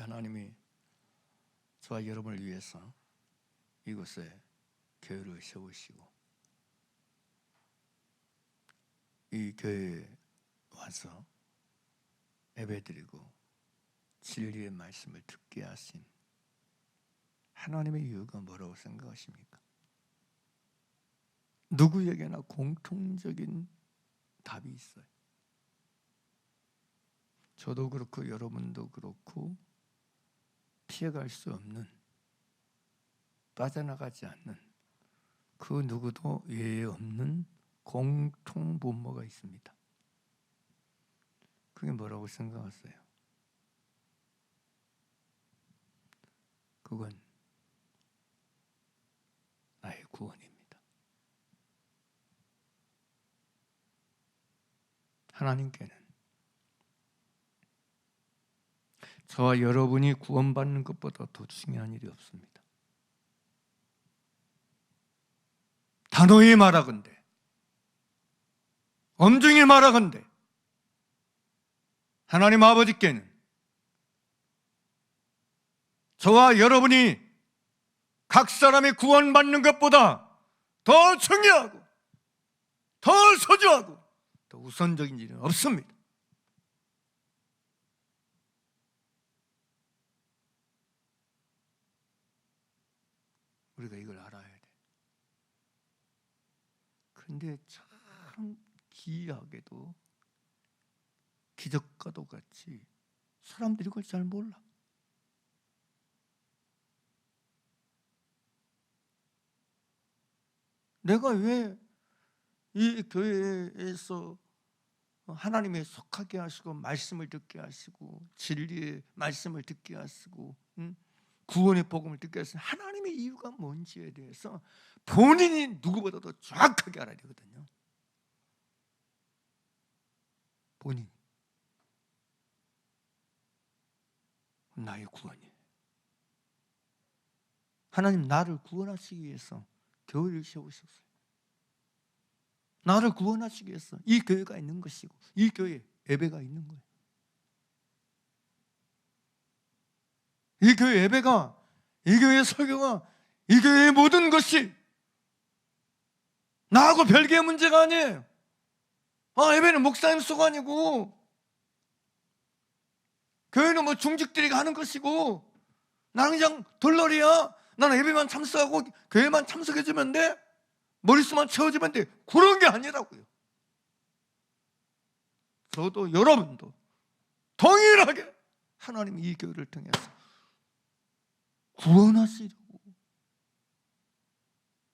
하나님이 저와 여러분을 위해서 이곳에 교회를 세우시고 이 교회에 와서 예배드리고 진리의 말씀을 듣게 하신 하나님의 이유가 뭐라고 생각하십니까? 누구에게나 공통적인 답이 있어요. 저도 그렇고 여러분도 그렇고 피해갈 수 없는, 빠져나가지 않는, 그 누구도 예외 없는 공통 분모가 있습니다. 그게 뭐라고 생각하세요? 그건 나의 구원입니다. 하나님께는 저와 여러분이 구원받는 것보다 더 중요한 일이 없습니다. 단호히 말하건대, 엄중히 말하건대, 하나님 아버지께는 저와 여러분이 각 사람이 구원받는 것보다 더 중요하고 더 소중하고 더 우선적인 일은 없습니다. 우리가 이걸 알아야 돼. 근데 참 기이하게도 기적과도 같이 사람들이 그걸 잘 몰라. 내가 왜 이 교회에서 하나님의 속하게 하시고 말씀을 듣게 하시고 진리의 말씀을 듣게 하시고 구원의 복음을 듣게 하시는 하나님의 이유가 뭔지에 대해서 본인이 누구보다도 정확하게 알아야 되거든요. 본인. 나의 구원이에요. 하나님 나를 구원하시기 위해서 교회를 세우셨어요. 나를 구원하시기 위해서 이 교회가 있는 것이고 이 교회에 예배가 있는 거예요. 이 교회 예배가, 이 교회의 설교가, 이 교회의 모든 것이 나하고 별개의 문제가 아니에요. 예배는 목사님 소관이고 교회는 뭐 중직들이 하는 것이고 나는 그냥 덜러리야. 나는 예배만 참석하고 교회만 참석해주면 돼. 머릿수만 채워주면 돼. 그런 게 아니라고요. 저도 여러분도 동일하게 하나님이 이 교회를 통해서 구원하시려고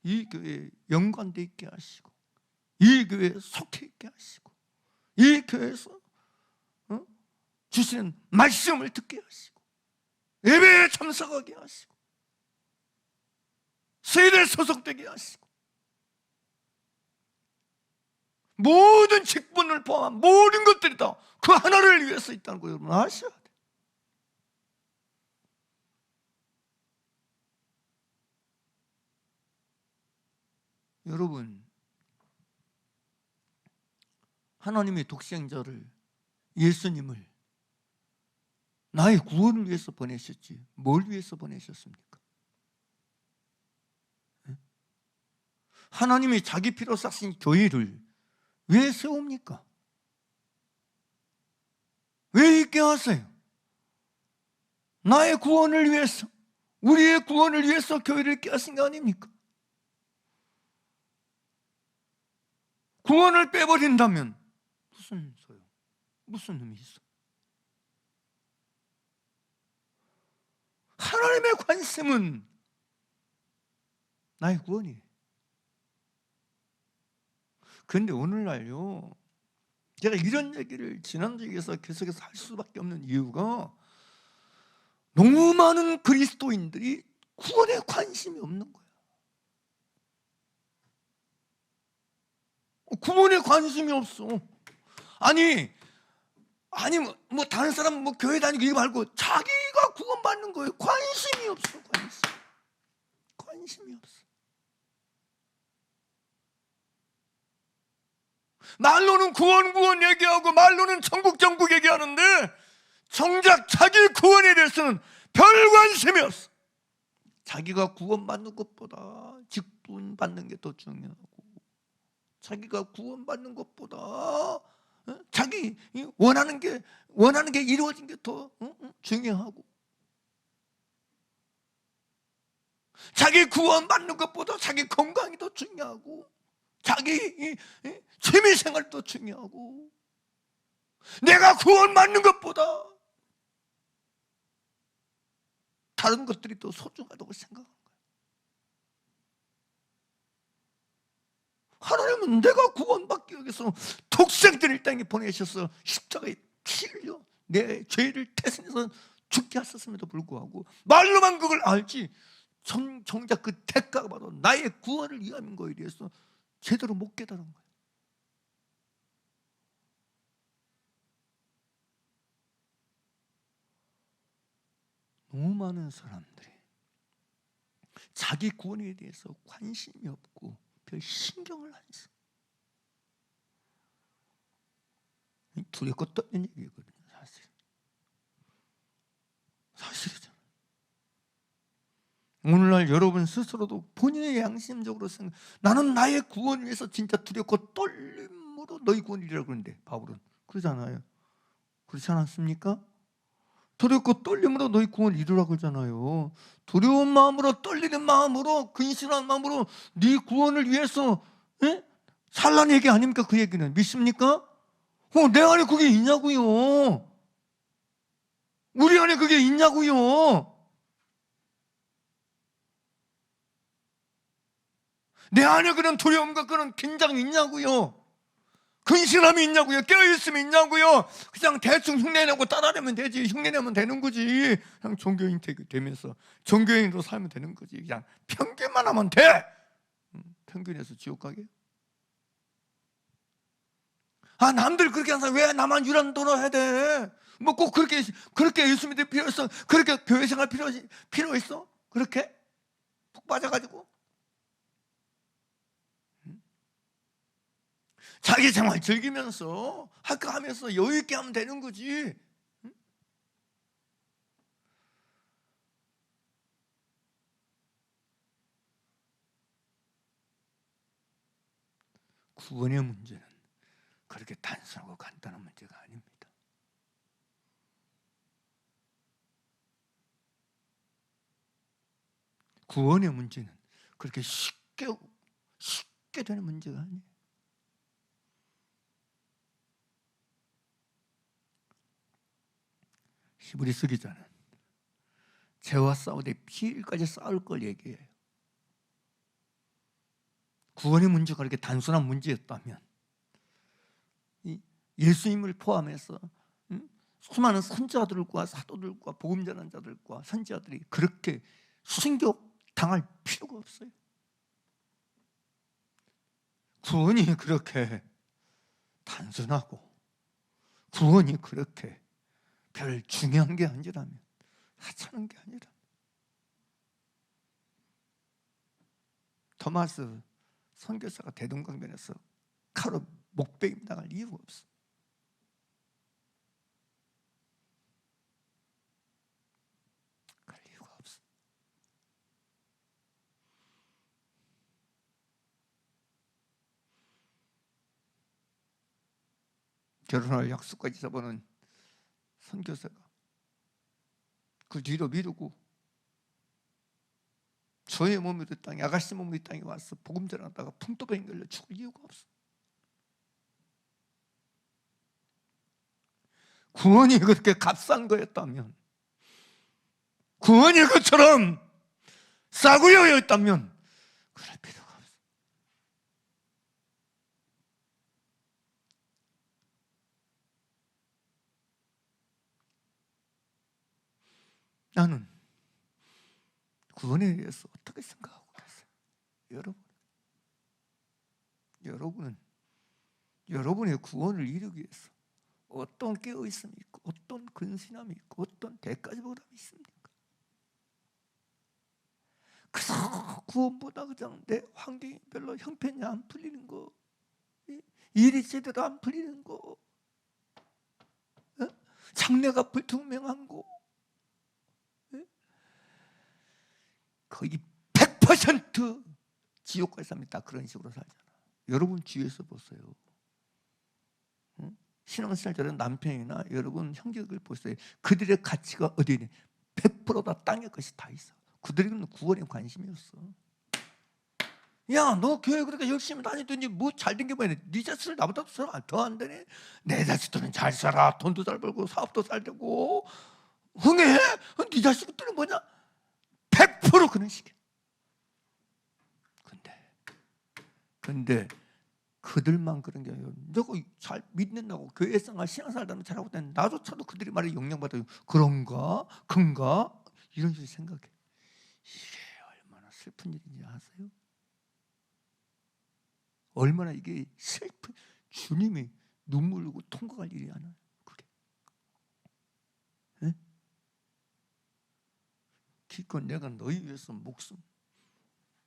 이 교회에 연관되어 있게 하시고 이 교회에 속해 있게 하시고 이 교회에서 주시는 말씀을 듣게 하시고 예배에 참석하게 하시고 세대에 소속되게 하시고 모든 직분을 포함한 모든 것들이 다 그 하나를 위해서 있다는 거 여러분 아셔야 돼요. 여러분, 하나님의 독생자를, 예수님을 나의 구원을 위해서 보내셨지 뭘 위해서 보내셨습니까? 하나님이 자기 피로 싹신 교회를 왜 세웁니까? 왜 있게 하세요? 나의 구원을 위해서, 우리의 구원을 위해서 교회를 있게 하신 거 아닙니까? 구원을 빼버린다면 무슨 소용, 무슨 의미 있어? 하나님의 관심은 나의 구원이에요. 그런데 오늘날요, 제가 이런 얘기를 지난주에서 계속해서 할 수밖에 없는 이유가 너무 많은 그리스도인들이 구원에 관심이 없는 거예요. 구원에 관심이 없어. 아니 뭐 다른 사람 뭐 교회 다니고 이거 말고 자기가 구원받는 거예요. 관심이 없어. 관심이 없어. 말로는 구원 얘기하고 말로는 천국 얘기하는데 정작 자기 구원에 대해서는 별 관심이 없어. 자기가 구원받는 것보다 직분 받는 게 더 중요하고, 자기가 구원받는 것보다 자기 원하는 게 이루어진 게 더 중요하고, 자기 구원받는 것보다 자기 건강이 더 중요하고, 자기 취미생활이 더 중요하고, 내가 구원받는 것보다 다른 것들이 더 소중하다고 생각한 거예요. 하나님은 내가 구원받기 위해서 독생자를 이 땅에 보내셔서 십자가에 피 흘려 내 죄를 대신해서 죽게 하셨음에도 불구하고 말로만 그걸 알지 정작 그 대가가 바로 나의 구원을 위한 거에 대해서 제대로 못 깨달은 거예요. 너무 많은 사람들이 자기 구원에 대해서 관심이 없고 별 신경을 안 써. 두렵고 떨리는 얘기거든요. 사실이잖아요. 오늘날 여러분 스스로도 본인의 양심적으로 생각, 나는 나의 구원을 위해서 진짜 두렵고 떨림으로 너희 구원이라고 그러는데 바울은 그러잖아요. 그렇지 않았습니까? 두렵고 떨림으로 너희 구원을 이루라고 그러잖아요. 두려운 마음으로, 떨리는 마음으로, 근심한 마음으로 네 구원을 위해서 살라는 얘기 아닙니까? 그 얘기는 믿습니까? 내 안에 그게 있냐고요. 우리 안에 그게 있냐고요. 내 안에 그런 두려움과 그런 긴장이 있냐고요. 근심함이 있냐고요. 깨어있음이 있냐고요. 그냥 대충 흉내내고 따라내면 되지. 흉내내면 되는 거지. 그냥 종교인 되면서 종교인으로 살면 되는 거지. 그냥 편견만 하면 돼. 편견에서 지옥 가게? 남들 그렇게 하는 사람 왜 나만 유란도로 해야 돼? 뭐 꼭 그렇게 예수 믿을 필요 있어? 그렇게 교회 생활 필요 있어? 그렇게? 푹 빠져가지고? 자기 생활 즐기면서 하면서 여유 있게 하면 되는 거지. 구원의 문제는 그렇게 단순하고 간단한 문제가 아닙니다. 구원의 문제는 그렇게 쉽게 되는 문제가 아니에요. 히브리서 기자는 죄와 싸우되 피일까지 싸울 걸 얘기해요. 구원의 문제가 그렇게 단순한 문제였다면 예수님을 포함해서 수많은 선지자들과 사도들과 복음 전하는 자들과 선지자들이 그렇게 순교 당할 필요가 없어요. 구원이 그렇게 단순하고 구원이 그렇게 별 중요한 게 아니라면, 하찮은 게 아니라, 토마스 선교사가 대동강변에서 칼로 목베임 당할 이유가 없어. 그럴 이유가 없어. 결혼할 약속까지 잡아놓은 선교사가 그 뒤로 미루고 저의 몸이 이 땅에, 아가씨 몸이 이 땅에 와서 복음 전하다가 풍토병 걸려 죽을 이유가 없어. 구원이 그렇게 값싼 거였다면, 구원이 그처럼 싸구려였다면 그럴 필요가 없어. 나는 구원에 대해서 어떻게 생각하고 계세요? 여러분의 구원을 이루기 위해서 어떤 깨어있음이 있고 어떤 근신함이 있고 어떤 대가지 보람이 있습니까? 그래서 구원보다 그냥 내 환경이 별로 형편이 안 풀리는 거, 일이 제대로 안 풀리는 거, 장래가 불투명한 거, 거의 100% 지옥 갈 사람이 다 그런 식으로 살잖아. 여러분 주위에서 보세요. 신앙생활 잘하는 남편이나 여러분 형제들 보세요. 그들의 가치가 어디에 있냐? 100% 다 땅의 것이 다 있어. 그들에게는 구원에 관심이 없어. 야, 너 교회 그렇게 열심히 다니더니 뭐 잘된 게 뭐야? 네 자식을 나보다 더 안 되네. 내 자식들은 잘 살아, 돈도 잘 벌고 사업도 잘 되고 흥해. 네 자식들은 뭐냐? 100% 그런 식이야. 근데 그들만 그런 게 아니라 내가 잘 믿는다고 교회 생활 신앙생활 잘하고 다니는 나조차도 그들이 말에 영향받아요. 그런가? 큰가? 이런 식으로 생각해. 이게 얼마나 슬픈 일인지 아세요? 얼마나 이게 슬픈, 주님이 눈물 흘리고 통곡할 일이 아니에요. 그게. 네? 기껏 내가 너희 위해서 목숨,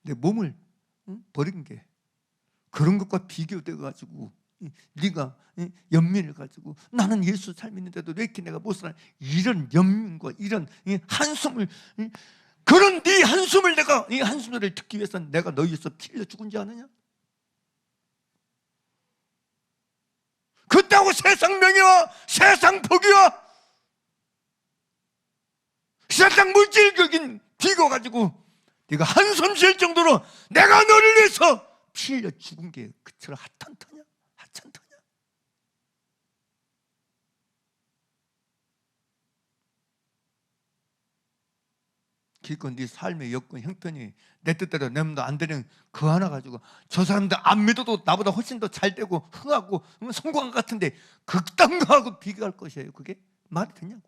내 몸을 버린 게 그런 것과 비교돼 가지고 네가 연민을 가지고 나는 예수 잘 믿는데도 왜 이렇게 내가 못 살아? 이런 연민과 이런 한숨을, 그런 네 한숨을 내가 이 한숨을 듣기 위해서 내가 너희 위해서 피 흘려 죽은지 아느냐? 그렇다고 세상 명예와 세상 복이와 세상 물질적인 비교 가지고 네가 한숨 쉴 정도로 내가 너를 위해서 피 흘려 죽은 게 그처럼 하찮더냐? 하찮더냐? 기껏 네 삶의 여건 형편이 내 뜻대로 내 마음도 안 되는 그 하나 가지고 저 사람들 안 믿어도 나보다 훨씬 더 잘 되고 흥하고 성공한 것 같은데 그딴 거하고 비교할 것이에요. 그게 말이 되냐고.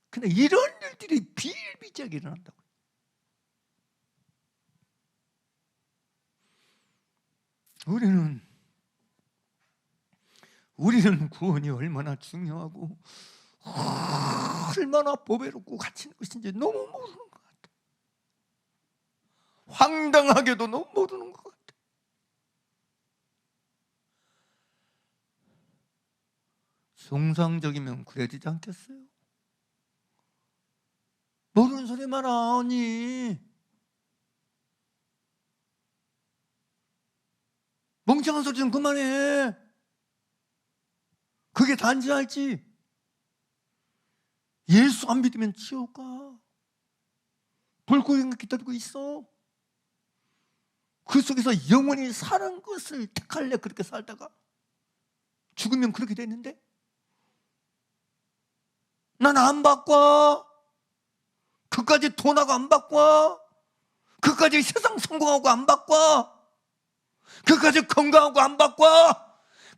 근데 이런 일들이 비일비재하게 일어난다고. 우리는 구원이 얼마나 중요하고 얼마나 보배롭고 가치 있는 것인지 너무 모르는 것 같아. 황당하게도 너무 모르는 것 같아. 정상적이면 그래야 되지 않겠어요? 모르는 소리만 하니 멍청한 소리 좀 그만해. 그게 단지 알지. 예수 안 믿으면 지옥 가. 불구덩이 기다리고 있어. 그 속에서 영원히 사는 것을 택할래. 그렇게 살다가 죽으면 그렇게 됐는데 난 안 바꿔. 그까지 돈하고 안 바꿔. 그까지 세상 성공하고 안 바꿔. 그까지 건강하고 안 바꿔.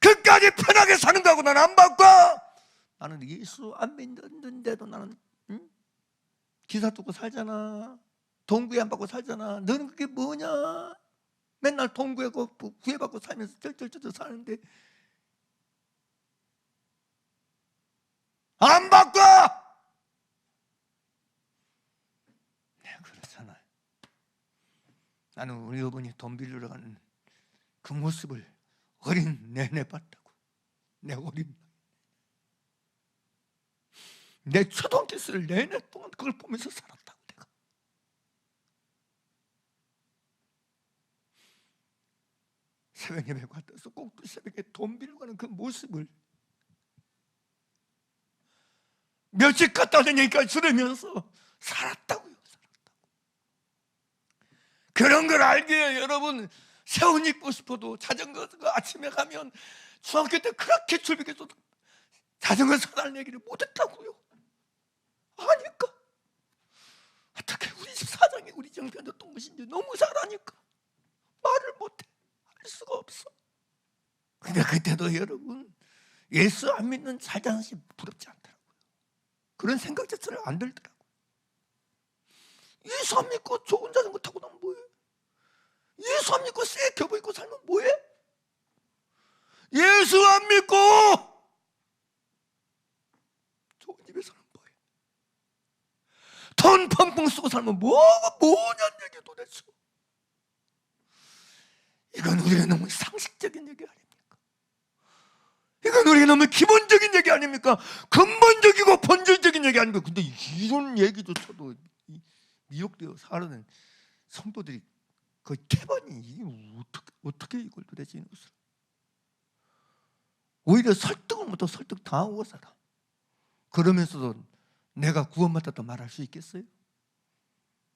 그까지 편하게 사는 거하고 난 안 바꿔. 나는 예수 안 믿는데도 나는 기사 듣고 살잖아. 돈 구애 안 받고 살잖아. 너는 그게 뭐냐? 맨날 돈 구애받고 살면서 쩔쩔쩔 사는데 안 바꿔. 네, 그렇잖아. 나는 우리 어머니 돈 빌리러 가는 그 모습을 어린 내내 봤다고. 내 어린 내 초등학교 시절 내내 동안 그걸 보면서 살았다고. 내가 새벽 예배 갔다서 꼭 새벽에 돈 빌리러 가는 그 모습을 며칠 갔다 오는 얘기까지 들으면서 살았다고요. 그런 걸 알기에 여러분 새 옷 입고 싶어도 자전거 아침에 가면 중학교 때 그렇게 출백해서 자전거 사달라는 얘기를 못했다고요. 아니까 어떻게 우리 집 사장이 우리 정편도 동무신지 너무 잘하니까 말을 못해. 할 수가 없어. 근데 그때도 여러분 예수 안 믿는 살자는 것이 부럽지 않더라고요. 그런 생각 자체를 안 들더라고요. 예수 안 믿고 좋은 자전거 타고 나면 뭐해? 예수 안 믿고 새 겨보 입고 살면 뭐해? 예수 안 믿고 좋은 집에 살면 뭐해? 돈 펑펑 쓰고 살면 뭐냐는 얘기 도대체. 이건 우리가 너무 상식적인 얘기 아닙니까? 이건 우리가 너무 기본적인 얘기 아닙니까? 근본적이고 본질적인 얘기 아닙니까? 근데 이런 얘기조차도 미혹되어 살아는 성도들이 거의 태반이 이게 어떻게 이걸 도대체 이것을 오히려 설득을 못하고 설득 당하고 살아. 그러면서도 내가 구원받았다 말할 수 있겠어요?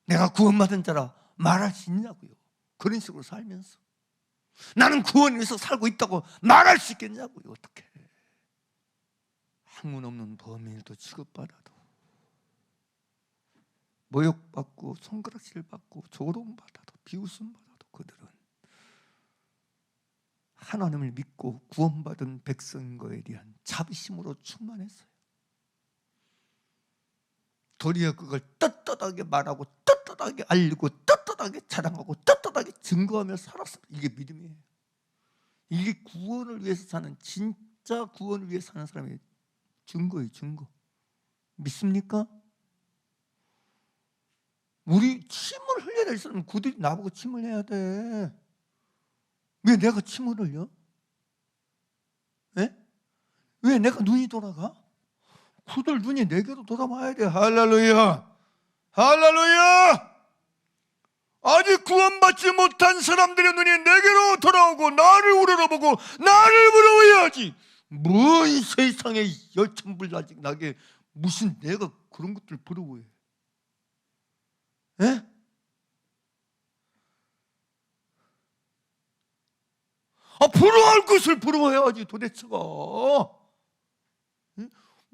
내가 구원받은 자라 말할 수 있냐고요. 그런 식으로 살면서 나는 구원 위해서 살고 있다고 말할 수 있겠냐고요. 어떻게 학문 없는 범인도 취급받아도 모욕받고 손가락질 받고 조롱받아도 비웃음받아도 그들은 하나님을 믿고 구원받은 백성인 것에 대한 자비심으로 충만했어요. 도리어 그걸 떳떳하게 말하고 떳떳하게 알리고 떳떳하게 자랑하고 떳떳하게 증거하며 살았습니다. 이게 믿음이에요. 이게 구원을 위해서 사는, 진짜 구원을 위해서 사는 사람의 증거예요. 증거. 믿습니까? 우리 침을 흘려야 될 사람은 그들이 나보고 침을 해야 돼. 왜 내가 침을 흘려? 네? 왜 내가 눈이 돌아가? 그들 눈이 내게로 돌아와야 돼. 할렐루야! 할렐루야! 아직 구원받지 못한 사람들의 눈이 내게로 돌아오고 나를 우러러보고 나를 부러워해야지. 뭔 세상에 열천불나게 나게 무슨 내가 그런 것들 부러워해? 예? 부러워할 것을 부러워해야지 도대체가.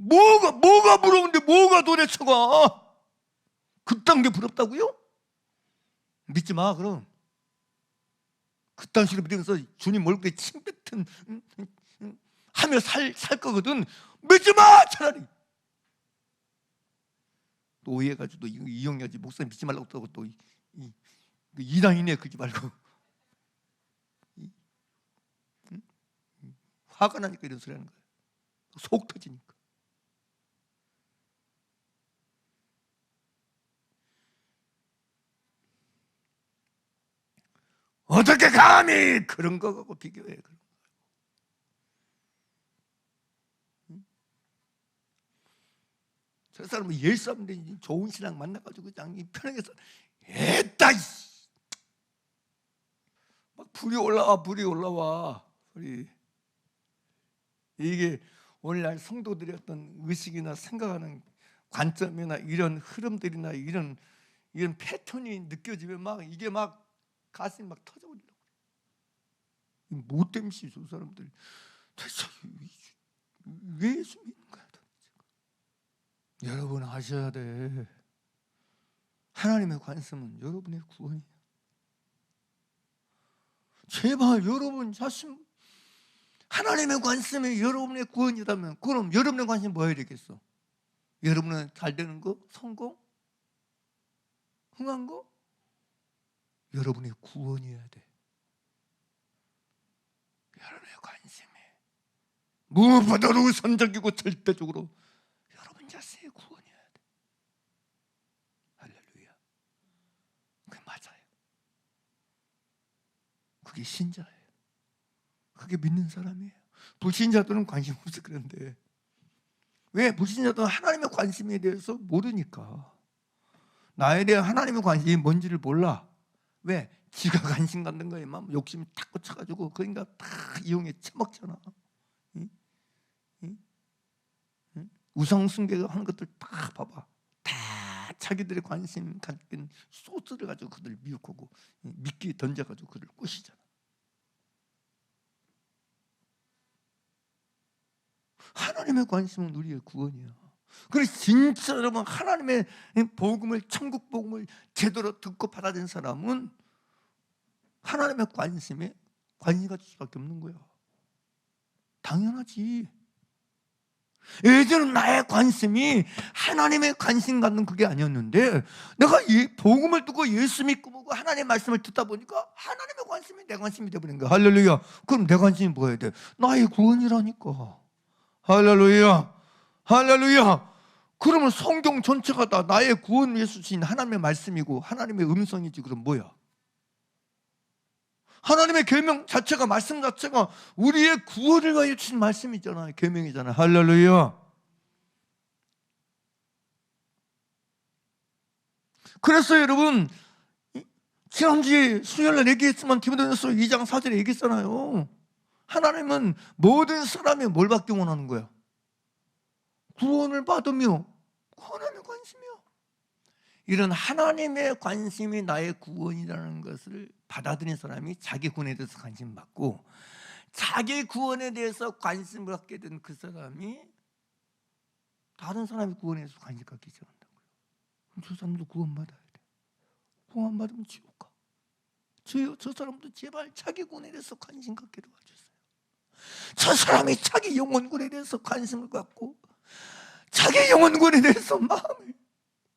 뭐가 부러운데 뭐가 도대체가? 그딴 게 부럽다고요? 믿지 마. 그럼 그딴 식으로 믿으면서 주님 얼굴에 침 뱉은 하며 살 거거든. 믿지 마. 차라리 또 오해해가지고 이용해야지. 목사님 믿지 말라고 또 이단이네 그러지 말고. 화가 나니까 이런 소리 하는 거예요. 속 터지니까. 어떻게 감히 그런 거 갖고 비교해. 저 사람은 열사람인데 좋은 신랑 만나가지고 그냥 편하게서 에따 막 불이 올라와. 이게 오늘날 성도들의 어떤 의식이나 생각하는 관점이나 이런 흐름들이나 이런 패턴이 느껴지면 막 이게 막 가슴이 막 터져버리려고. 못됨 씨, 저 사람들 대체 왜 예수 믿는 거야? 여러분 아셔야 돼. 하나님의 관심은 여러분의 구원이에요. 제발 여러분 자신, 하나님의 관심이 여러분의 구원이라면 그럼 여러분의 관심이 뭐 해야 되겠어? 여러분은 잘 되는 거? 성공? 흥한 거? 여러분의 구원이어야 돼. 여러분의 관심이 무엇보다도 우선적이고 절대적으로 여러분 자신의 구원이어야 돼. 할렐루야. 그게 맞아요. 그게 신자예요. 그게 믿는 사람이에요. 불신자들은 관심 없어. 그런데 왜? 불신자들은 하나님의 관심에 대해서 모르니까. 나에 대한 하나님의 관심이 뭔지를 몰라. 왜? 지가 관심 갖는 거에 막 욕심이 탁 꽂혀가지고 그러니까 다 이용해 처먹잖아. 응? 응? 응? 우상숭배가 하는 것들 다 봐봐. 다 자기들의 관심 갖긴 소스를 가지고 그들 미혹하고 미끼에 던져가지고 그들 꼬시잖아. 하나님의 관심은 우리의 구원이야. 그래서 진짜 여러분 하나님의 복음을, 천국 복음을 제대로 듣고 받아들인 사람은 하나님의 관심에 관심 가질 수밖에 없는 거야. 당연하지. 예전은 나의 관심이 하나님의 관심 갖는 그게 아니었는데 내가 이 복음을 듣고 예수 믿고 보고 하나님의 말씀을 듣다 보니까 하나님의 관심이 내 관심이 되어버린 거야. 할렐루야. 그럼 내 관심이 뭐여야 돼? 나의 구원이라니까. 할렐루야. 할렐루야. 그러면 성경 전체가 다 나의 구원 위해서 주신 하나님의 말씀이고 하나님의 음성이지. 그럼 뭐야? 하나님의 계명 자체가, 말씀 자체가 우리의 구원을 위하여 주신 말씀이잖아요. 계명이잖아요. 할렐루야. 그래서 여러분, 지난주에 수요일날 얘기했지만 디모데전서 2장 4절에 얘기했잖아요. 하나님은 모든 사람이 뭘 받기 원하는 거야? 구원을 받으며 하나님의 관심이야. 이런 하나님의 관심이 나의 구원이라는 것을 받아들인 사람이 자기 구원에 대해서 관심 받고, 자기 구원에 대해서 관심을 갖게 된 그 사람이 다른 사람의 구원에 대해서 관심 갖기 시작한다고요. 그럼 저 사람도 구원받아야 돼. 구원 안 받으면 지옥 가. 주여, 저 사람도 제발 자기 구원에 대해서 관심 갖게 도와주세요. 저 사람이 자기 영혼군에 대해서 관심을 갖고 자기 영혼군에 대해서 마음을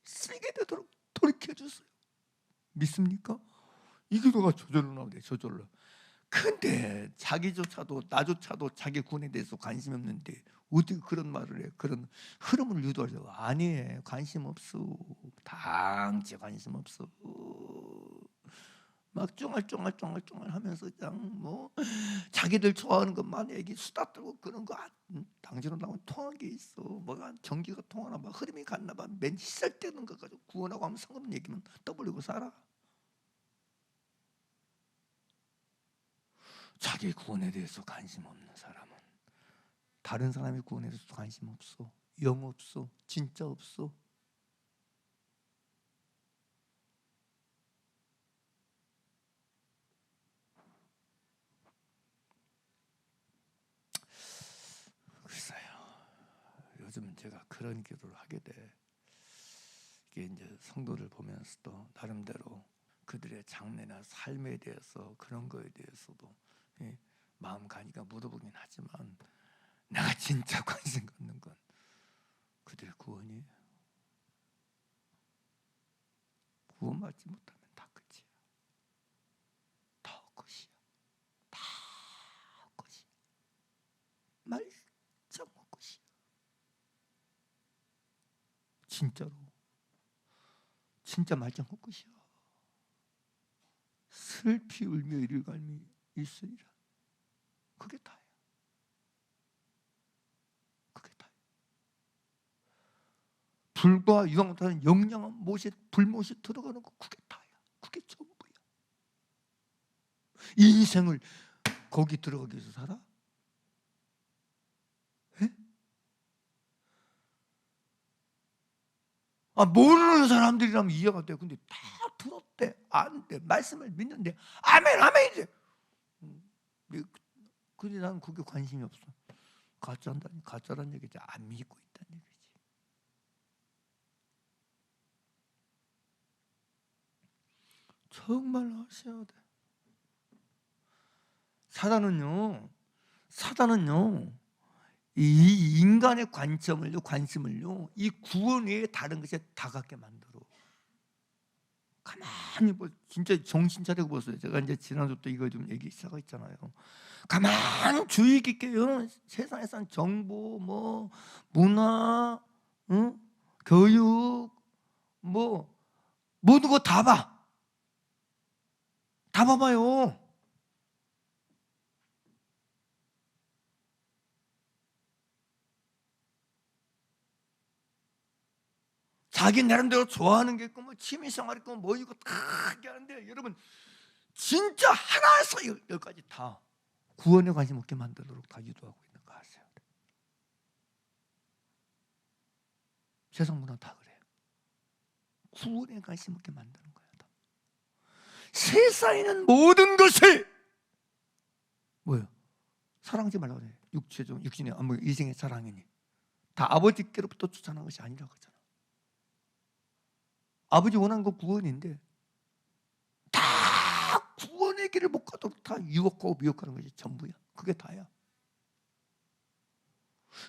쓰게 되도록 돌이켜주세요. 믿습니까? 이 기도가 저절로 나오네. 저절로. 근데 자기조차도, 나조차도 자기 구원에 대해서 관심이 없는데 어떻게 그런 말을 해? 그런 흐름을 유도하죠. 아니, 관심 없어. 당체 관심 없어. 막 쫑알쫑알 하면서 그냥 뭐 자기들 좋아하는 것만 얘기, 수다 떨고 그런 거 당신은 나하고 통한 게 있어. 뭐가 전기가 통하나 봐, 흐름이 갔나 봐. 맨 시작되는 거 가지고 구원하고 하면 상관없는 얘기만 떠벌리고 살아. 자기 구원에 대해서 관심 없는 사람은 다른 사람의 구원에 대해서 관심 없어. 영 없어. 진짜 없어. 요즘은 제가 그런 기도를 하게 돼. 이게 이제 성도를 보면서도 나름대로 그들의 장래나 삶에 대해서, 그런 거에 대해서도 마음 가니까 물어보긴 하지만, 내가 진짜 관심 갖는 건 그들의 구원이에요. 구원받지 못하면 다 끝이야. 다 헛것이야. 다 헛것이야. 말짱 헛것이야. 진짜로. 진짜 말짱 헛것이야. 슬피 울며 이를 갈미 있으리라. 그게 다야. 그게 다야. 불과 유황보다는 영영한 못에, 불못에 들어가는 거, 그게 다야. 그게 전부야. 이 인생을 거기 들어가기 위해서 살아? 에? 모르는 사람들이라면 이해가 돼. 근데 다 들었대. 안 돼. 말씀을 믿는데 아멘 아멘이지. 근데 나는 그게 관심이 없어. 가짜란 얘기지. 안 믿고 있다는 얘기지. 정말로 하셔야 돼. 사단은요, 이 인간의 관심을요, 이 구원 외에 다른 것에 다 갖게 만들어. 가만히 진짜 정신 차리고 보세요. 제가 이제 지난주부터 이거 좀 얘기 시작했잖아요. 가만히 주의 깊게요. 세상에선 정보, 뭐 문화, 교육, 뭐 모든 거 다 봐. 다 봐봐요. 자기 나름대로 좋아하는 게 있고, 뭐 취미생활 있고, 뭐 이거 다 하는데, 여러분 진짜 하나에서 열까지 다 구원에 관심 없게 만들도록 다 유도하고 있는 거 아세요? 세상 문화 다 그래요. 구원에 관심 없게 만드는 거야. 다. 세상에는 모든 것을 뭐예요? 사랑하지 말라고 그래요. 육신의 이생의 사랑이니 다 아버지께로부터 추천한 것이 아니라고 하잖아. 아버지 원하는 거 구원인데 다 구원의 길을 못 가도록 다 유혹하고 미혹하는 것이 전부야. 그게 다야.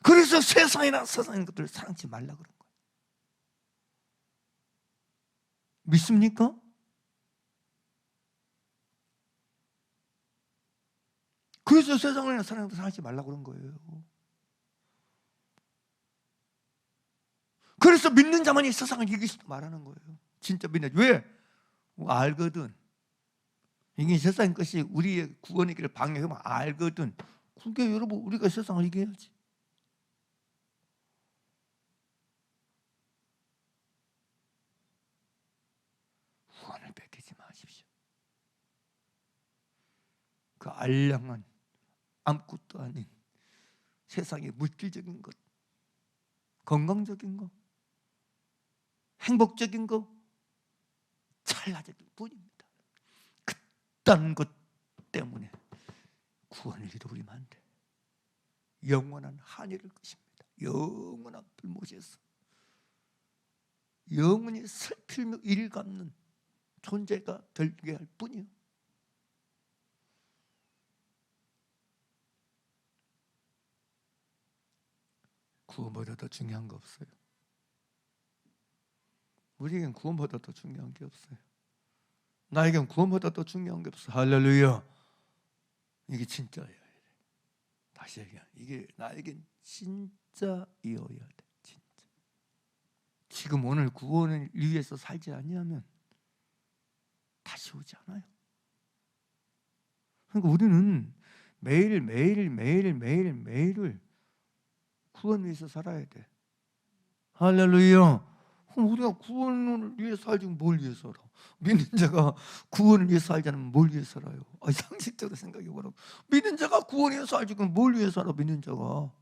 그래서 세상이나 것들을 사랑하지 말라 그런 거야. 믿습니까? 그래서 세상을 사랑하지 말라 그런 거예요. 그래서 믿는 자만이 세상을 이길 수 있다고 말하는 거예요. 진짜 믿는. 왜? 알거든. 이게 세상 것이 우리의 구원의 길을 방해하면 알거든. 그게 여러분 우리가 세상을 이겨야지. 구원을 뺏기지 마십시오. 그 알량한 아무것도 아닌 세상의 물질적인 것, 건강적인 것, 행복적인 것, 찰나적인 뿐입니다. 그딴 것 때문에 구원을 이루면 안 돼. 영원한 한이를 것입니다. 영원한 불못에서 영원히 슬피며 일감는 존재가 되게 할 뿐이요. 구원보다 더 중요한 거 없어요. 우리에겐 구원보다 더 중요한 게 없어요. 나에겐 구원보다 더 중요한 게 없어. 할렐루야. 이게 진짜예요. 다시 얘기해. 이게 나에겐 진짜이어야 돼. 진짜. 지금 오늘 구원을 위해서 살지 아니하면 다시 오지 않아요. 그러니까 우리는 매일을 구원 위해서 살아야 돼. 할렐루야. 그럼 우리가 구원을 위해서 살지 뭘 위해서 살아? 믿는 자가 구원을 위해서 살지 않으면 뭘 위해서 살아요? 상식적으로 생각해보라고. 믿는 자가 구원을 위해서 살지 그럼 뭘 위해서 살아? 믿는 자가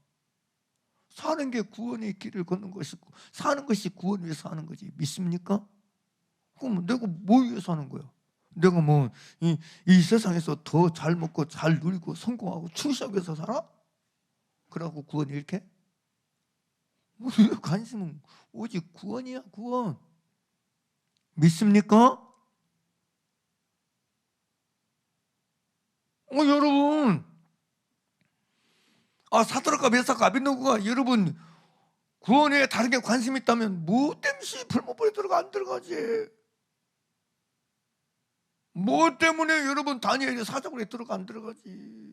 사는 게 구원의 길을 걷는 것이고 사는 것이 구원 위해서 사는 거지. 믿습니까? 그럼 내가 뭘 위해서 사는 거야? 내가 뭐 이 세상에서 더 잘 먹고 잘 누리고 성공하고 출세하기 위해서 살아? 그러고 구원이 이렇게? 우리의 관심은 오직 구원이야. 구원. 믿습니까? 여러분, 사드락과 메삭과 아벳느고가 여러분 구원에 다른 게 관심 있다면 뭐 때문에 불못불에 들어가 안 들어가지? 뭐 때문에 여러분 다니엘이 사자굴에 들어가 안 들어가지?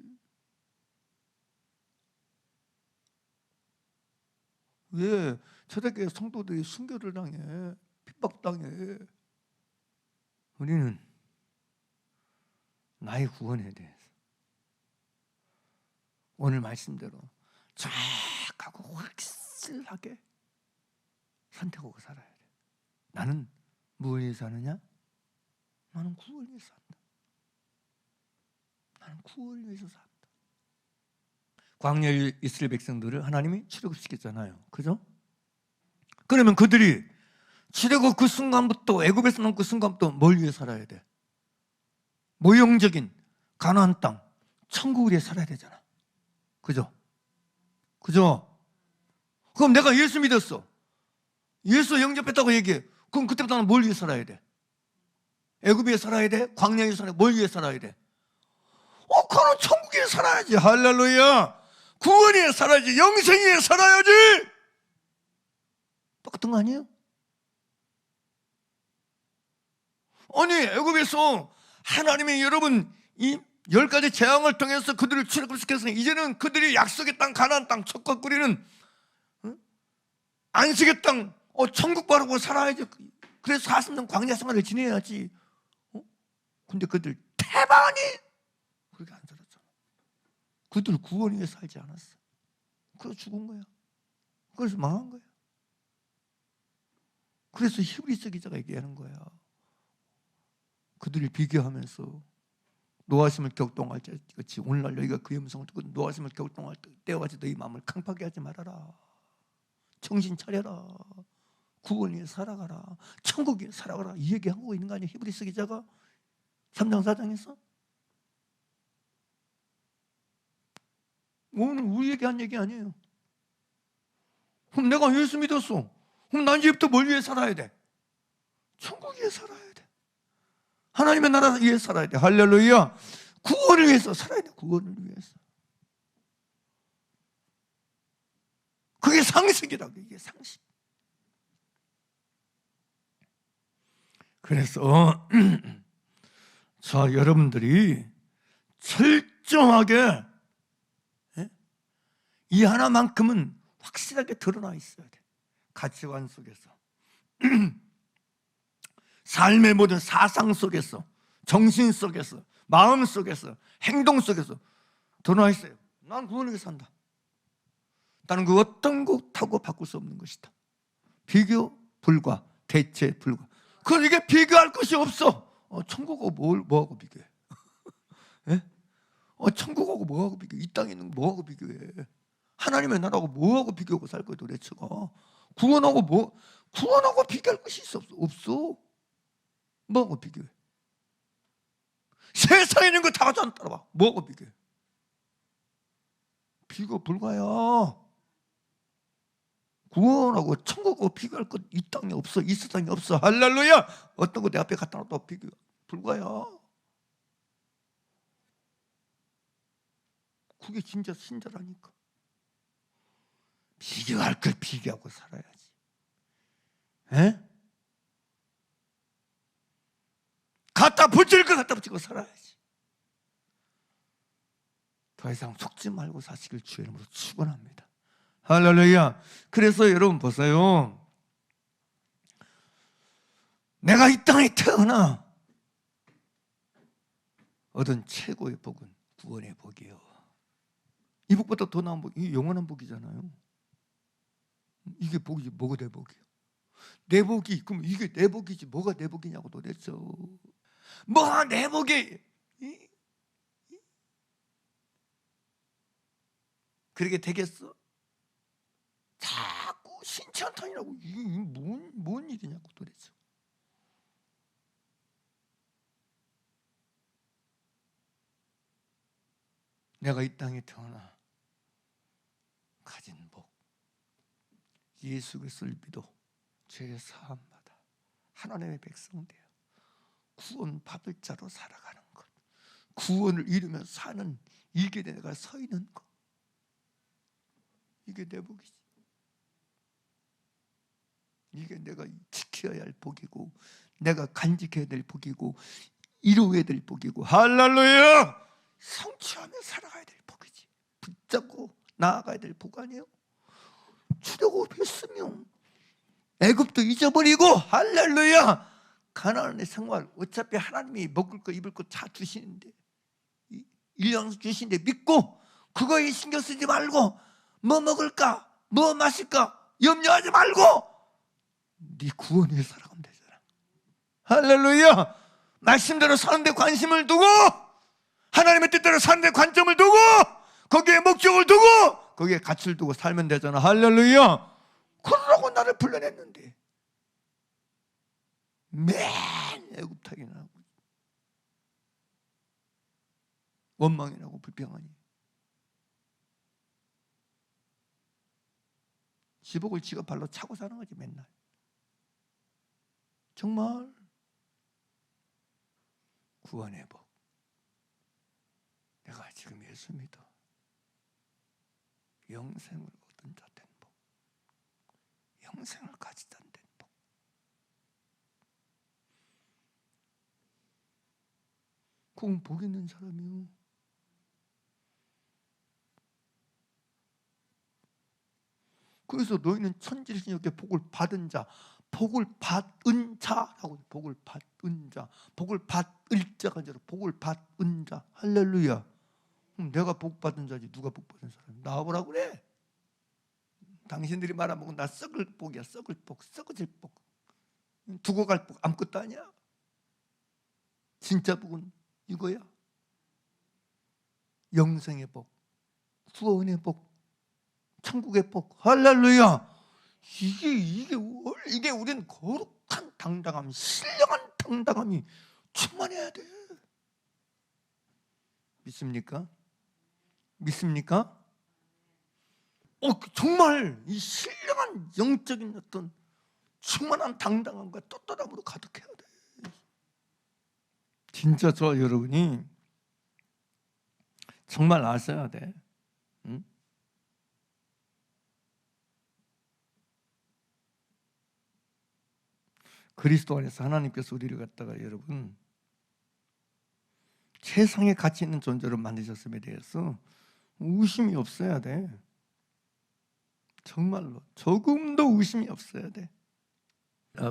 왜 초대교회 성도들이 순교를 당해? 핍박당해? 우리는 나의 구원에 대해서 오늘 말씀대로 정확하고 확실하게 선택하고 살아야 돼. 나는 무엇을 위해서 사느냐? 나는 구원을 위해서 산다. 나는 구원을 위해서 산다. 광야에 이스라엘 백성들을 하나님이 출애굽시켰잖아요. 그죠? 그러면 그들이 출애굽 그 순간부터 애굽에서 나온 그 순간부터 뭘 위해 살아야 돼? 모형적인 가나안 땅, 천국을 위해 살아야 되잖아. 그죠? 그죠? 그럼 내가 예수 믿었어. 예수 영접했다고 얘기해. 그럼 그때부터 나는 뭘 위해 살아야 돼? 애굽에 살아야 돼? 광야에 살아야 돼? 뭘 위해 살아야 돼? 그는 천국에 살아야지. 할렐루야. 구원에 살아야지. 영생에 살아야지. 똑같은 거 아니에요? 아니 애굽에서 하나님이 여러분 이 10가지 재앙을 통해서 그들을 출애굽시켜서 이제는 그들이 약속의 땅 가나안 땅 첫 꾸리는 안식의 땅 천국 바라고 살아야지. 그래서 40년 광야 생활을 지내야지. 근데 그들 태반이 그렇게 안 살았잖아. 그들 구원 위해 살지 않았어. 그래서 죽은 거야. 그래서 망한 거야. 그래서 히브리서 기자가 얘기하는 거야. 그들을 비교하면서 노하심을 격동할 때 같이 오늘날 너희가 그의 음성을 듣고 노하심을 격동할 때와 같이 너희 마음을 강팍하게 하지 말아라. 정신 차려라. 구원 위해 살아가라. 천국 위해 살아가라. 이 얘기하고 있는 거 아니야? 히브리서 기자가 3장 4장에서. 오늘 우리에게 한 얘기 아니에요. 그럼 내가 예수 믿었어. 그럼 난 이제부터 뭘 위해 살아야 돼? 천국 위해 살아야 돼. 하나님의 나라 위해 살아야 돼. 할렐루야. 구원을 위해서 살아야 돼. 구원을 위해서. 그게 상식이라고. 이게 상식. 그래서 자, 여러분들이 철저하게 이 하나만큼은 확실하게 드러나 있어야 돼. 가치관 속에서 삶의 모든 사상 속에서 정신 속에서, 마음 속에서, 행동 속에서 드러나 있어요. 난 구원 위에 산다. 나는 그 어떤 것하고 바꿀 수 없는 것이다. 비교 불가, 대체 불가. 그건 이게 비교할 것이 없어. 천국하고 뭐하고 비교해? 예? 천국하고 뭐하고 비교해? 이 땅에 있는 거 뭐하고 비교해? 하나님의 나라하고 뭐하고 비교하고 살 거야 도대체가? 구원하고 비교할 것이 있어 없어? 없어. 뭐하고 비교해? 세상에 있는 거 다 가져 안 따라와. 뭐하고 비교해? 비교 불가야. 구원하고 천국하고 비교할 것 이 땅에 없어. 이 세상에 없어. 할렐루야. 어떤 거 내 앞에 갖다 놔도 비교 불가야. 그게 진짜 신자라니까. 비교할 걸 비교하고 살아야지. 에? 갖다 붙일 걸 갖다 붙이고 살아야지. 더 이상 속지 말고 사시길 주의 이름으로 축원합니다. 할렐루야. 그래서 여러분 보세요. 내가 이 땅에 태어나 얻은 최고의 복은 구원의 복이요. 이 복보다 더 나은 복, 이 영원한 복이잖아요. 이게 복이지 뭐가 내 복이야? 내 복이 그럼 이게 내 복이지 뭐가 내 복이냐고 도대체. 뭐가 내 복이? 그렇게 되겠어? 자꾸 신천탄이라고 이게 뭔 일이냐고 도대체. 내가 이 땅에 태어나 가진 복, 예수 그리스도를 믿어 죄 사함 받아 하나님의 백성 되어 구원 받을 자로 살아가는 것, 구원을 이루며 사는 이게 내가 서 있는 것, 이게 내 복이지. 이게 내가 지켜야 할 복이고 내가 간직해야 될 복이고 이루어야 될 복이고, 할렐루야! 성취하며 살아가야 될 복이지. 붙잡고 나아가야 될 복 아니에요? 출애굽했으면 애굽도 잊어버리고, 할렐루야! 가나안의 생활 어차피 하나님이 먹을 거 입을 거 다 주시는데, 1년 주시는데 믿고 그거에 신경 쓰지 말고 뭐 먹을까 뭐 마실까 염려하지 말고 네 구원 위해 살아가면 되잖아. 할렐루야! 말씀대로 사는 데 관심을 두고 하나님의 뜻대로 사는 데 관점을 두고 거기에 목적을 두고 거기에 가치를 두고 살면 되잖아. 할렐루야! 그러라고 나를 불러냈는데 맨 애굽탕이 나고 원망이 나고 불평하니 지복을 지가 발로 차고 사는 거지 맨날. 정말 구원의 복. 내가 지금 예수 믿어 영생을 얻은 자 된 복, 영생을 가지다 된 복. 그건 복 있는 사람이요. 그래서 너희는 천지신에게 복을 받은 자, 복을 받은 자라고, 복을 받은 자, 복을 받을 자가 아니라 복을 받은 자. 할렐루야. 내가 복 받은 자지 누가 복 받은 사람? 나와보라고 그래. 당신들이 말하면 나 썩을 복이야. 썩을 복, 썩어질 복, 두고 갈 복 아무것도 아니야. 진짜 복은 이거야. 영생의 복, 구원의 복, 천국의 복. 할렐루야. 이게 우리는 거룩한 당당함, 신령한 당당함이 충만해야 돼. 믿습니까? 믿습니까? 정말 이 신령한 영적인 어떤 충만한 당당함과 떳떳함으로 가득해야 돼. 진짜 저 여러분이 정말 아셔야 돼. 응? 그리스도 안에서 하나님께서 우리를 갖다가 여러분 최상의 가치 있는 존재로 만드셨음에 대해서 의심이 없어야 돼. 정말로 조금도 의심이 없어야 돼.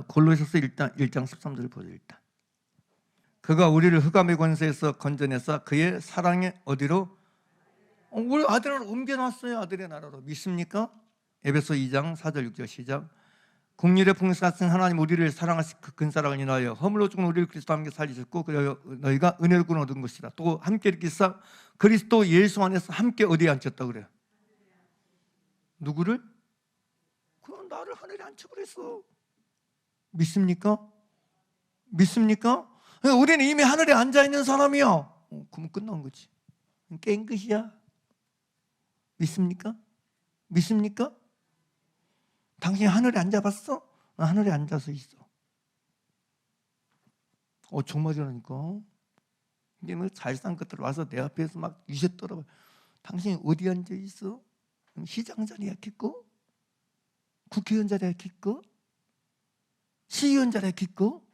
골로새서 1장 13절 보죠. 일단 그가 우리를 흑암의 권세에서 건져내서 그의 사랑의 어디로? 우리 아들을 옮겨놨어요. 아들의 나라로. 믿습니까? 에베소 2장 4절 6절 시작. 국률의 풍성하신 하나님 우리를 사랑하신 그 큰 사랑을 인하여 허물로 죽은 우리를 그리스도와 함께 살리셨고 너희가 은혜를 구원 얻은 것이라. 또 함께 일으키사 그리스도 예수 안에서 함께 어디에 앉혔다 그래요? 누구를? 그럼 나를 하늘에 앉혀 그랬어. 믿습니까? 믿습니까? 우리는 이미 하늘에 앉아있는 사람이야. 그러면 끝난 거지. 게임 끝이야. 믿습니까? 믿습니까? 당신 하늘에 앉아봤어? 나 하늘에 앉아서 있어. 정말이라니까. 이제 뭐 잘산 것들 와서 내 앞에서 막 유세 떨어봐. 당신이 어디 앉아 있어? 시장 자리에 있고, 국회의원 자리에 있고, 시의원 자리에 있고,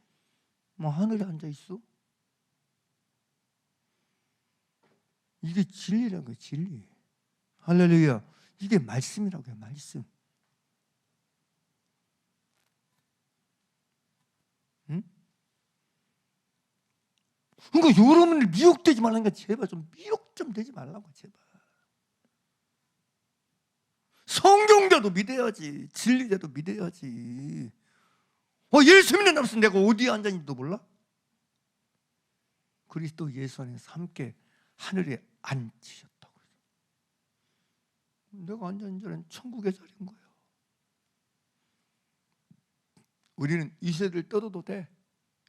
뭐 하늘에 앉아 있어. 이게 진리라는 거야, 진리. 할렐루야. 이게 말씀이라고요, 말씀. 응? 그러니까 여러분들 미혹되지 말라니까 제발 좀 미혹 좀 되지 말라고 제발. 성경자도 믿어야지, 진리자도 믿어야지. 예수 믿는 남성 내가 어디에 앉았는지도 몰라? 그리스도 예수 안에서 함께 하늘에 앉으셨다고. 내가 앉은 자리는 천국의 자리인 거예요. 우리는 이 세대를 떠도도 돼.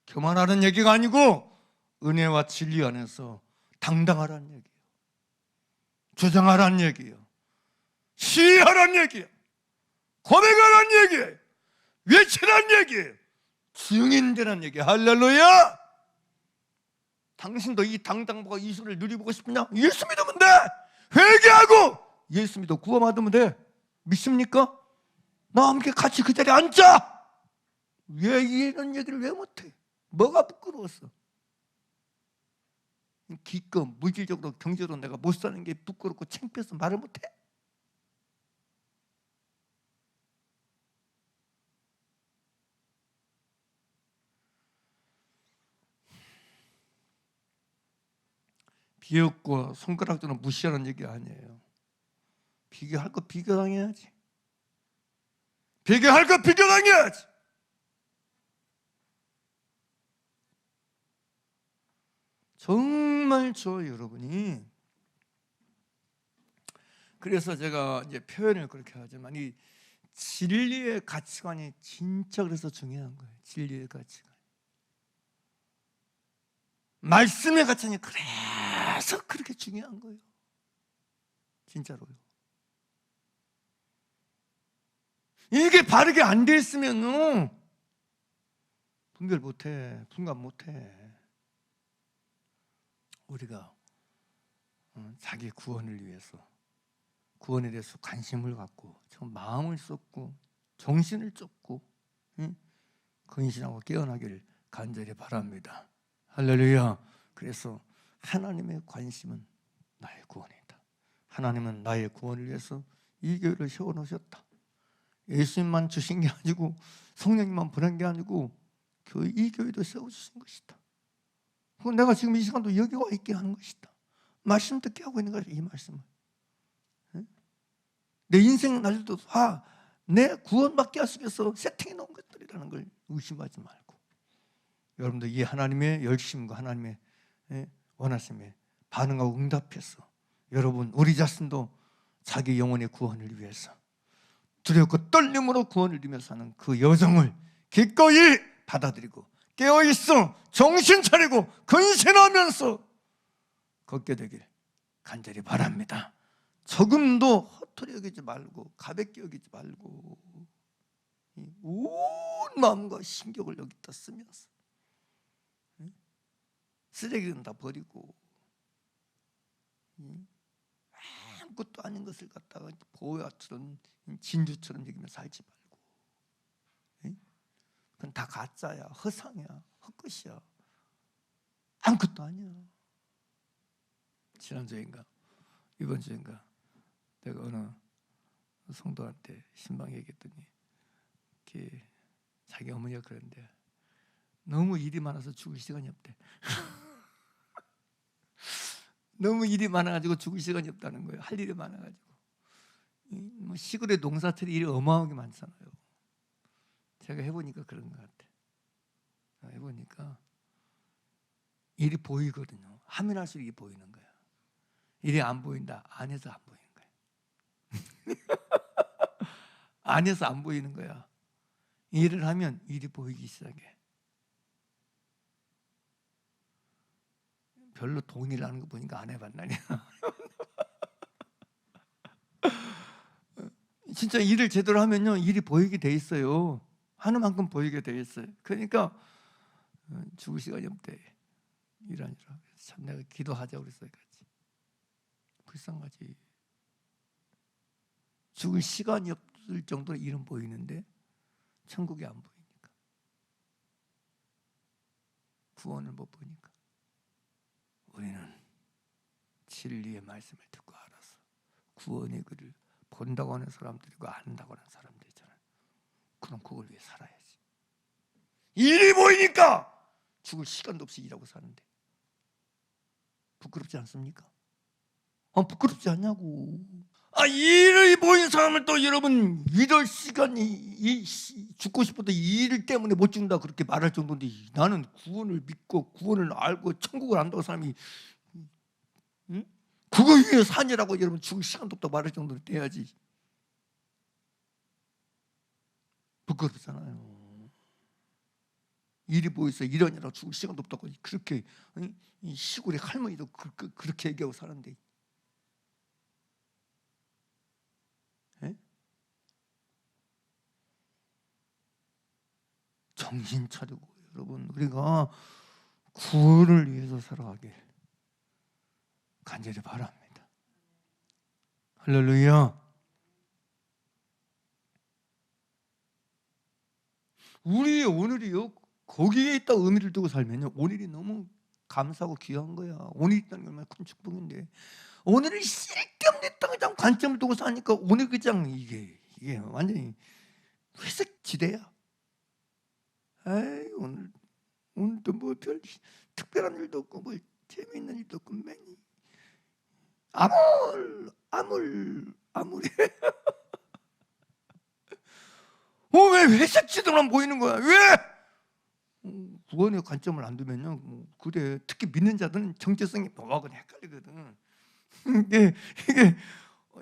교만하는 얘기가 아니고 은혜와 진리 안에서 당당하라는 얘기예요. 주장하라는 얘기예요. 시위하라는 얘기예요. 고백하라는 얘기예요. 외치라는 얘기예요. 증인되라는 얘기예요. 할렐루야. 당신도 이 당당과 이수를 누리보고 싶냐? 예수 믿으면 돼. 회개하고 예수 믿어 구원받으면 돼. 믿습니까? 나와 함께 같이 그 자리에 앉자. 왜 이런 얘기를 왜 못해? 뭐가 부끄러웠어? 기껏 물질적으로 경제로 내가 못 사는 게 부끄럽고 창피해서 말을 못해? 비웃고 손가락질은 무시하는 얘기 아니에요. 비교할 거 비교당해야지. 비교할 거 비교당해야지. 정말 좋아요, 여러분이. 그래서 제가 이제 표현을 그렇게 하지만 이 진리의 가치관이 진짜 그래서 중요한 거예요. 진리의 가치관. 말씀의 가치관이 그래서 그렇게 중요한 거예요. 진짜로요. 이게 바르게 안 돼 있으면 분별 못해, 분간 못해. 우리가 자기 구원을 위해서, 구원에 대해서 관심을 갖고 마음을 쏟고 정신을 쫓고 근신하고 깨어나기를 간절히 바랍니다. 할렐루야. 그래서 하나님의 관심은 나의 구원이다. 하나님은 나의 구원을 위해서 이 교회를 세워놓으셨다. 예수님만 주신 게 아니고 성령님만 보낸 게 아니고 이 교회도 세워주신 것이다. 그건 내가 지금 이 시간도 여기 와 있게 하는 것이다. 말씀 듣게 하고 있는 거야. 이 말씀을. 내 인생 날도 내 구원받게 하기 위해서 세팅해 놓은 것들이라는 걸 의심하지 말고 여러분들 이 하나님의 열심과 하나님의 원하심에 반응하고 응답해서 여러분 우리 자신도 자기 영혼의 구원을 위해서 두렵고 떨림으로 구원을 누리면서 사는 그 여정을 기꺼이 받아들이고 깨어있어 정신 차리고 근신하면서 걷게 되길 간절히 바랍니다. 조금도 헛소리 여기지 말고 가볍게 여기지 말고 온 마음과 신경을 여기다 쓰면서 쓰레기는 다 버리고 아무것도 아닌 것을 갖다가 보야처럼 진주처럼 여기면 살지 말고 그건 다 가짜야, 허상이야, 헛것이야, 아무것도 아니야. 지난주인가 이번 주인가 내가 어느 성도한테 신방 얘기했더니 자기 어머니가 그랬는데 너무 일이 많아서 죽을 시간이 없대. 너무 일이 많아가지고 죽을 시간이 없다는 거예요. 할 일이 많아가지고. 뭐 시골에 농사철 일이 어마어마하게 많잖아요. 제가 해보니까 그런 것 같아. 해보니까 일이 보이거든요. 하면 할수록 일이 보이는 거야. 일이 안 보인다. 안 해서 안 보이는 거야. 안 해서 안 보이는 거야. 일을 하면 일이 보이기 시작해. 별로 동의를 하는 거 보니까 안 해봤나냐. 진짜 일을 제대로 하면요, 일이 보이게 돼 있어요. 하는 만큼 보이게 돼 있어요. 그러니까 죽을 시간이 없대. 일하니라. 참 내가 기도하자고 그랬어요. 같이. 불쌍하지. 죽을 시간이 없을 정도로 일은 보이는데 천국이 안 보이니까. 구원을 못 보니까. 우리는 진리의 말씀을 듣고 알아서 구원의 글을 본다고 하는 사람들이고 안다고 하는 사람들이잖아요. 그럼 그걸 위해 살아야지. 일이 보이니까 죽을 시간도 없이 일하고 사는데 부끄럽지 않습니까? 부끄럽지 않냐고. 일이 보인 사람을 또 여러분 이럴 시간이 죽고 싶어도 이 일 때문에 못 죽는다 그렇게 말할 정도인데 나는 구원을 믿고 구원을 알고 천국을 안다고 사람이 그거 위해 사니라고 여러분 죽을 시간도 없다고 말할 정도로 돼야지. 부끄럽잖아요. 일이 보여서 이러니라 죽을 시간도 없다고 그렇게 이 시골의 할머니도 그렇게 얘기하고 사는데 정신 차리고 여러분 우리가 구원을 위해서 살아가길 간절히 바랍니다. 할렐루야. 우리의 오늘이요 거기에 있다 의미를 두고 살면요 오늘이 너무 감사하고 귀한 거야. 오늘 있다는 게 얼마나 큰 축복인데 오늘을 쓸데없는 그냥 관점을 두고 사니까 오늘 그냥 이게 완전히 회색 지대야. 오늘도 뭐 별 특별한 일도 없고 뭐 재미있는 일도 없고 매니 아무리 왜 회색 지대만 보이는 거야? 왜? 구원의 관점을 안 두면요 그래 특히 믿는 자들은 정체성이 뭐하고 헷갈리거든.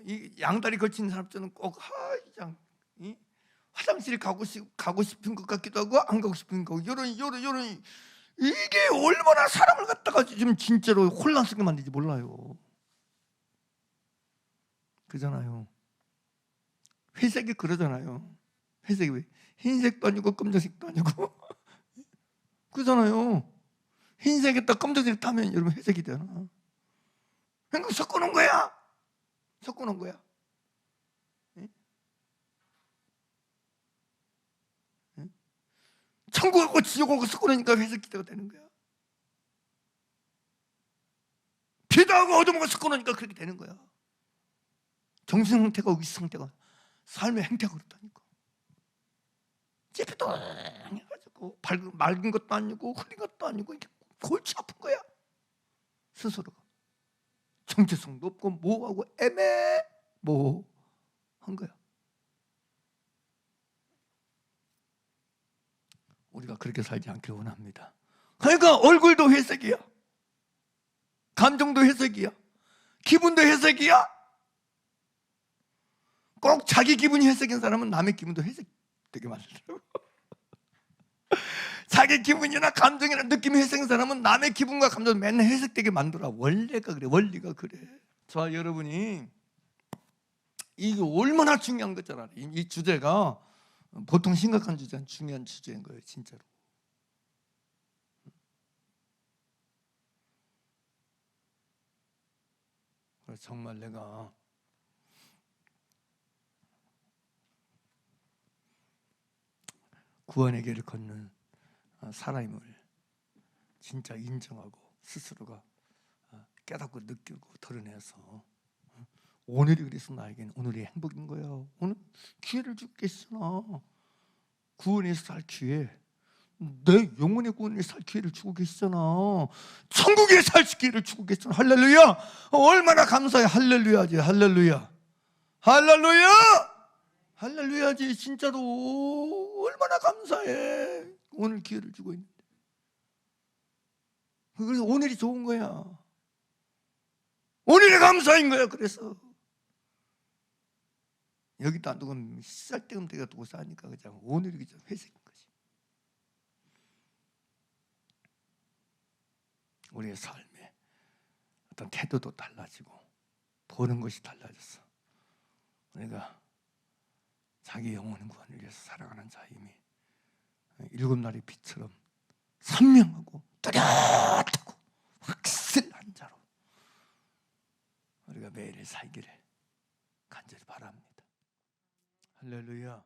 이게 양다리 걸친 사람들은 꼭 화장실 가고 싶은 것 같기도 하고 안 가고 싶은 거 이런 이게 얼마나 사람을 갖다가 지금 진짜로 혼란스럽게 만들지 몰라요. 그잖아요. 회색이 그러잖아요. 회색이 왜 흰색도 아니고 검정색도 아니고 그잖아요. 흰색에다 검정색 타면 여러분 회색이 되나? 그러니까 섞어놓은 거야. 섞어놓은 거야. 천국하고 지옥하고 섞어놓으니까 회색 기대가 되는 거야. 빛하고 어둠하고 섞어놓으니까 그렇게 되는 거야. 정신 상태가 의식 상태가 삶의 행태가 그렇다니까. 찌뿌둥해가지고 맑은 것도 아니고 흐린 것도 아니고 이렇게 골치 아픈 거야. 스스로가 정체성도 없고 뭐하고 애매모호한 거야. 우리가 그렇게 살지 않기를 원합니다. 그러니까 얼굴도 회색이야. 감정도 회색이야. 기분도 회색이야. 꼭 자기 기분이 회색인 사람은 남의 기분도 회색되게 만들더라고. 자기 기분이나 감정이나 느낌이 회색인 사람은 남의 기분과 감정을 맨날 회색되게 만들어. 원리가 그래. 자, 여러분이 이게 얼마나 중요한 거잖아. 이 주제가 보통 심각한 주제는 중요한 주제인 거예요, 진짜로. 그래서 정말 내가 구원의 길을 걷는 사람임을 진짜 인정하고 스스로가 깨닫고 느끼고 드러내서 오늘이 그래서 나에게는 오늘이 행복인 거야. 오늘 기회를 주겠으나 구원에서 살 기회 내 영혼의 구원을 살 기회를 주고 계시잖아. 천국에 살 기회를 주고 계시잖아. 할렐루야. 얼마나 감사해. 할렐루야지. 할렐루야. 할렐루야. 할렐루야지. 진짜로 얼마나 감사해. 오늘 기회를 주고 있는데. 그래서 오늘이 좋은 거야. 오늘이 감사인 거야. 그래서 여기다 두고 쌀데없는 두고 사니까 그냥 오늘이 그냥 회색인 거지. 우리의 삶에 어떤 태도도 달라지고 보는 것이 달라졌어. 우리가 자기 영혼의 구원을 위해서 살아가는 자임이 일곱 날의 빛처럼 선명하고 뚜렷하고 확실한 자로 우리가 매일 살기를 간절히 바랍니다. 할렐루야.